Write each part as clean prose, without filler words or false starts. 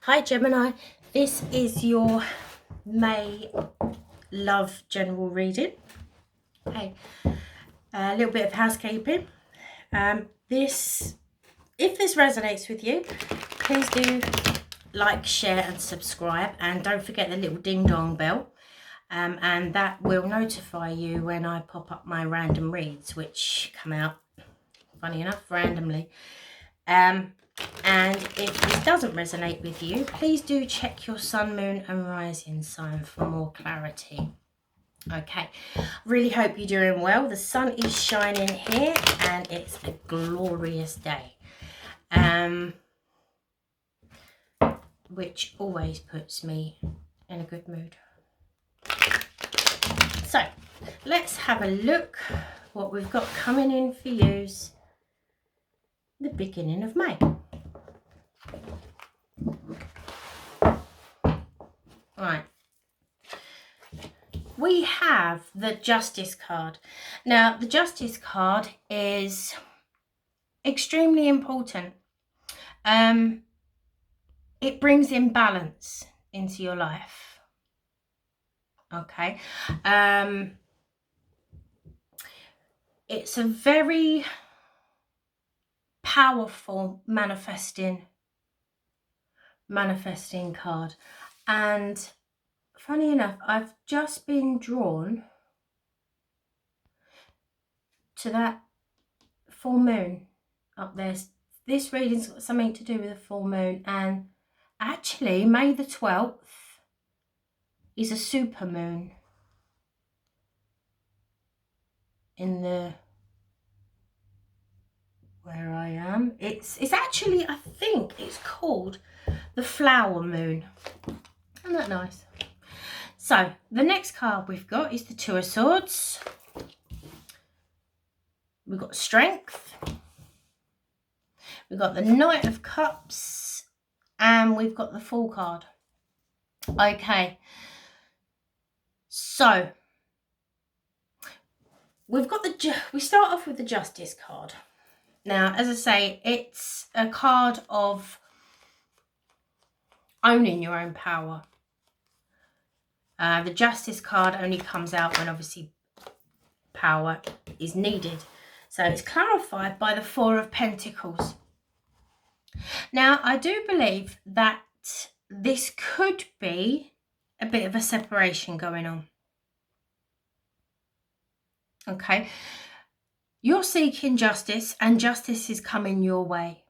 Hi Gemini, this is your May Love general reading. Okay, a little bit of housekeeping. If this resonates with you, please do like, share and subscribe, and don't forget the little ding dong bell, and that will notify you when I pop up my random reads, which come out, funny enough, randomly. And if this doesn't resonate with you, please do check your sun, moon and rising sign for more clarity. Okay, really hope you're doing well. The sun is shining here and it's a glorious day, which always puts me in a good mood. So let's have a look what we've got coming in for yous the beginning of May. Right, we have the Justice card. Now, the Justice card is extremely important. It brings in balance into your life. Okay. It's a very powerful manifesting card. And funny enough, I've just been drawn to that full moon up there. This reading's got something to do with the full moon, and actually May the 12th is a super moon in the where I am. It's actually, I think it's called the flower moon. Isn't that nice? So the next card we've got is the Two of Swords. We've got Strength. We've got the Knight of Cups, and we've got the Fool card. Okay, so we've got we start off with the Justice card. Now, as I say, it's a card of owning your own power. The Justice card only comes out when obviously power is needed. So it's clarified by the Four of Pentacles. Now, I do believe that this could be a bit of a separation going on. Okay. You're seeking justice and justice is coming your way.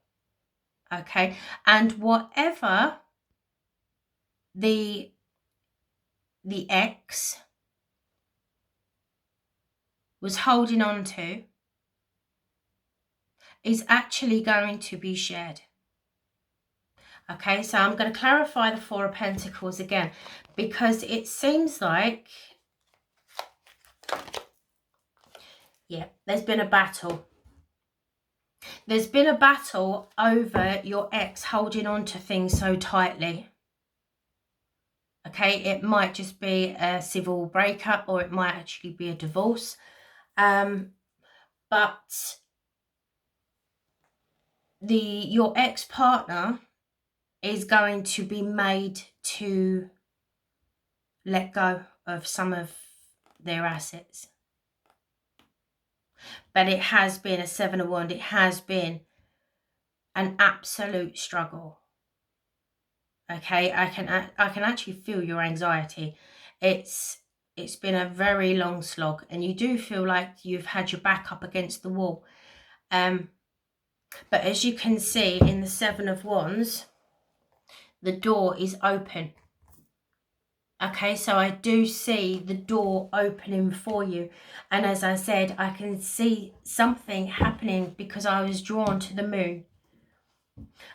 Okay. And whatever the ex was holding on to is actually going to be shared. Okay, so I'm going to clarify the Four of Pentacles again, because it seems like, yeah, there's been a battle. There's been a battle over your ex holding on to things so tightly. Okay, it might just be a civil breakup, or it might actually be a divorce. But your ex-partner is going to be made to let go of some of their assets. But it has been a Seven of Wands. It has been an absolute struggle. Okay, I can actually feel your anxiety. It's been a very long slog, and you do feel like you've had your back up against the wall. But as you can see in the Seven of Wands, the door is open. Okay, so I do see the door opening for you. And as I said, I can see something happening because I was drawn to the moon.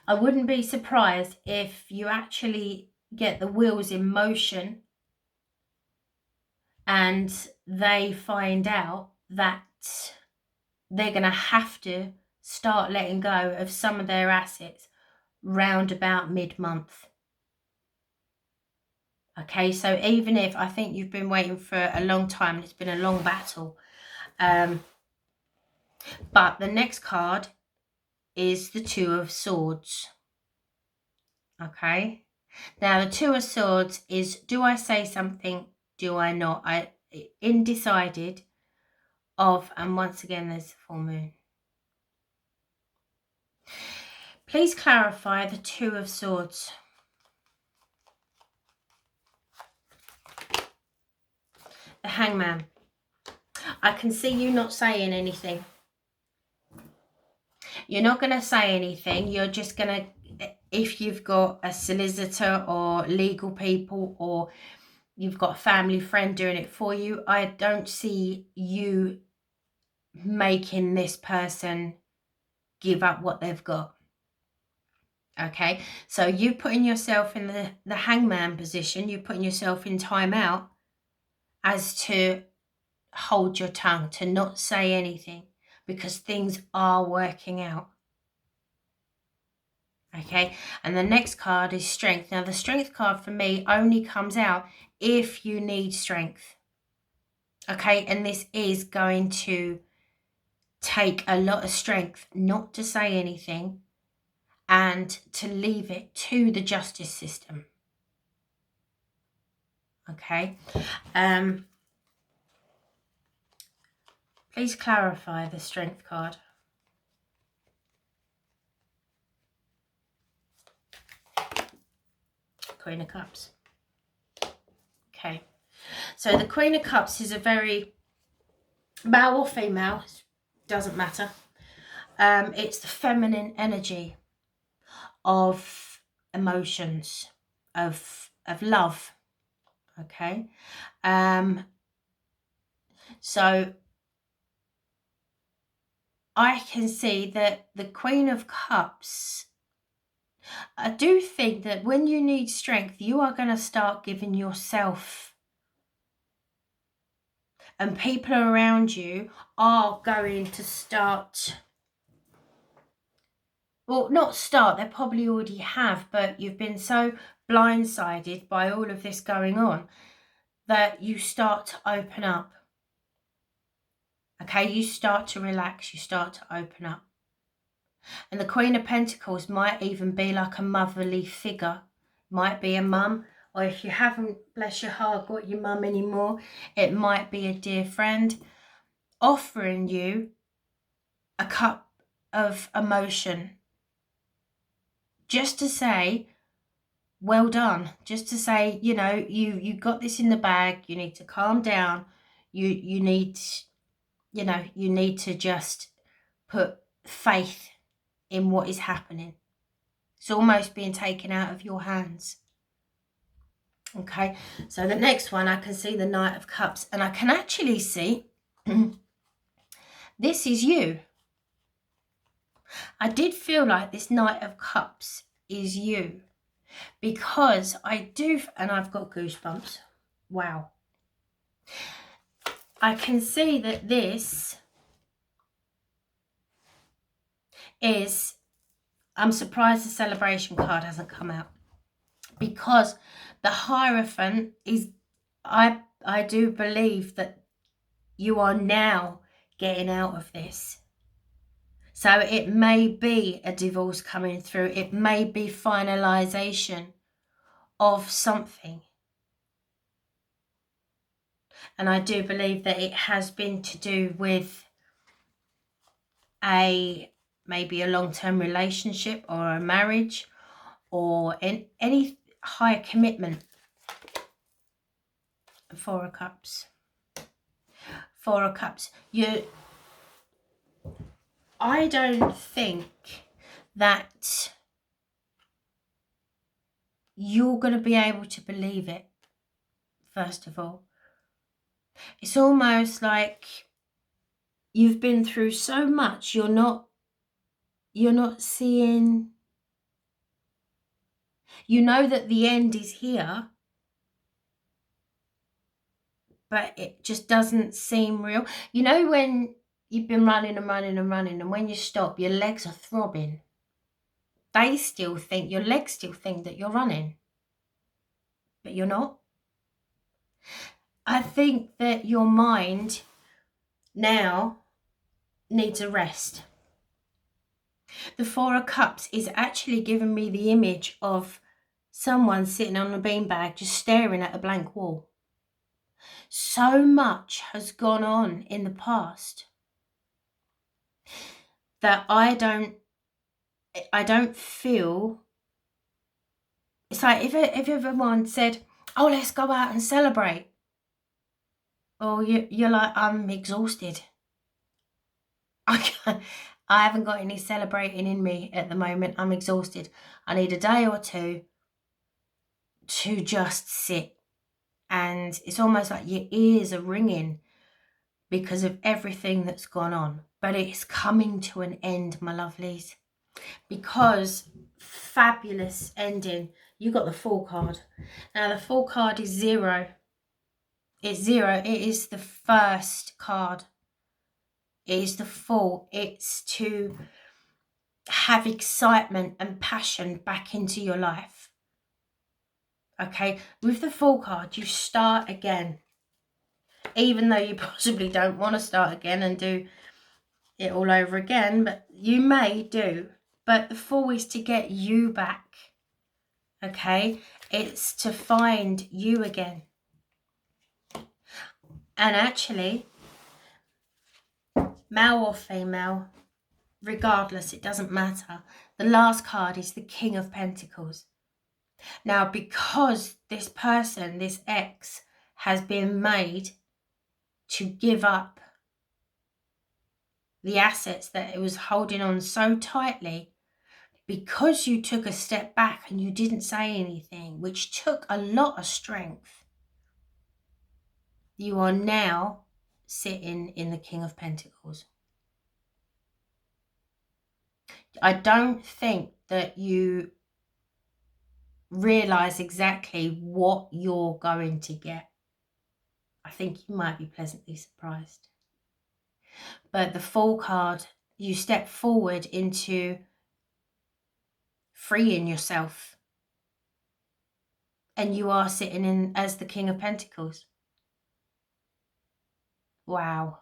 I wouldn't be surprised if you actually get the wheels in motion and they find out that they're going to have to start letting go of some of their assets round about mid-month. Okay, so even if I think you've been waiting for a long time and it's been a long battle, but the next card is the Two of Swords. Okay. Now the Two of Swords is, do I say something? Do I not? Undecided of, and once again there's the full moon. Please clarify the Two of Swords. The Hangman. I can see you not saying anything. You're not going to say anything. You're just going to, if you've got a solicitor or legal people, or you've got a family friend doing it for you, I don't see you making this person give up what they've got. Okay, so you putting yourself in the hangman position, you're putting yourself in timeout as to hold your tongue, to not say anything, because things are working out. Okay, and the next card is strength. Now the strength card for me only comes out if you need strength. Okay, and this is going to take a lot of strength not to say anything and to leave it to the justice system. Okay, please clarify the strength card. Queen of Cups. Okay, so the Queen of Cups is a very, male or female, doesn't matter. It's the feminine energy of emotions, of love. Okay, so I can see that the Queen of Cups, I do think that when you need strength, you are going to start giving yourself, and people around you are going to start, well, not start, they probably already have, but you've been so blindsided by all of this going on that you start to open up. Okay, you start to relax, you start to open up. And the Queen of Pentacles might even be like a motherly figure. Might be a mum, or if you haven't, bless your heart, got your mum anymore, it might be a dear friend offering you a cup of emotion, just to say, well done, just to say, you know, you got this in the bag, you need to calm down, you need, you know, you need to just put faith in what is happening. It's almost being taken out of your hands. Okay, so the next one, I can see the Knight of Cups, and I can actually see this is you. I did feel like this Knight of Cups is you, because I do, and I've got goosebumps. Wow. I can see that this is, I'm surprised the Celebration card hasn't come out, because the Hierophant is, I do believe that you are now getting out of this. So it may be a divorce coming through. It may be finalization of something. And I do believe that it has been to do with maybe a long-term relationship or a marriage, or in any higher commitment. Four of Cups. Four of Cups. I don't think that you're going to be able to believe it, first of all. It's almost like you've been through so much, you're not seeing, you know that the end is here, but it just doesn't seem real. You know when you've been running and running and running, and when you stop, your legs are throbbing. They still think, your legs still think that you're running, but you're not. I think that your mind now needs a rest. The Four of Cups is actually giving me the image of someone sitting on a beanbag just staring at a blank wall. So much has gone on in the past that I don't feel. It's like if everyone said, oh, let's go out and celebrate. Or you're like, I'm exhausted. I haven't got any celebrating in me at the moment. I'm exhausted. I need a day or two to just sit. And it's almost like your ears are ringing because of everything that's gone on. But it's coming to an end, my lovelies. Because fabulous ending. You got the Fool card. Now the Fool card is 0. It's 0. It is the first card. It is the Fool. It's to have excitement and passion back into your life. Okay, with the Fool card, you start again. Even though you possibly don't want to start again and do it all over again, but you may do. But the Fool is to get you back. Okay, it's to find you again. And actually, male or female, regardless, it doesn't matter. The last card is the King of Pentacles. Now, because this person, this ex, has been made to give up the assets that it was holding on so tightly, because you took a step back and you didn't say anything, which took a lot of strength, you are now sitting in the King of Pentacles. I don't think that you realize exactly what you're going to get. I think you might be pleasantly surprised. But the Fool card, you step forward into freeing yourself. And you are sitting in as the King of Pentacles. Wow.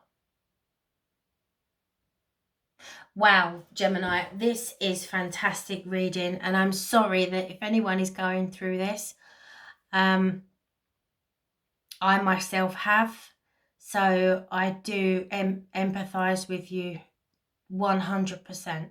Wow, Gemini, this is fantastic reading. And I'm sorry that if anyone is going through this, I myself have. So I do empathize with you 100%.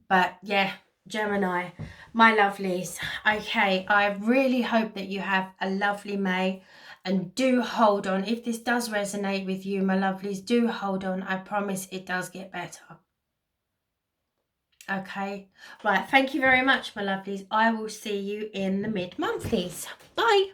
But yeah, Gemini, my lovelies. Okay, I really hope that you have a lovely May. And do hold on. If this does resonate with you, my lovelies, do hold on. I promise it does get better. Okay. Right. Thank you very much, my lovelies. I will see you in the mid-monthlies. Bye.